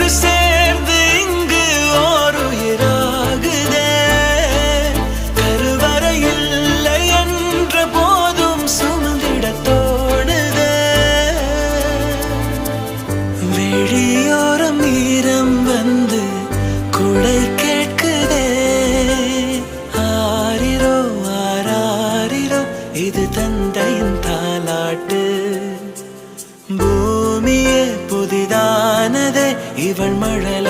சேர்ந்து இங்கு ஓர் உயிராகுதே. கருவறை இல்லை என்ற போதும் சுமந்திட தோணுதே. வெளியோரம் ஈரம் வந்து குடை கேட்குதே. ஆரிரோ ஆராரிரோ இது தந்தையின் தாலாட்டு. பூமியே புதிதானதே இவள் மழலை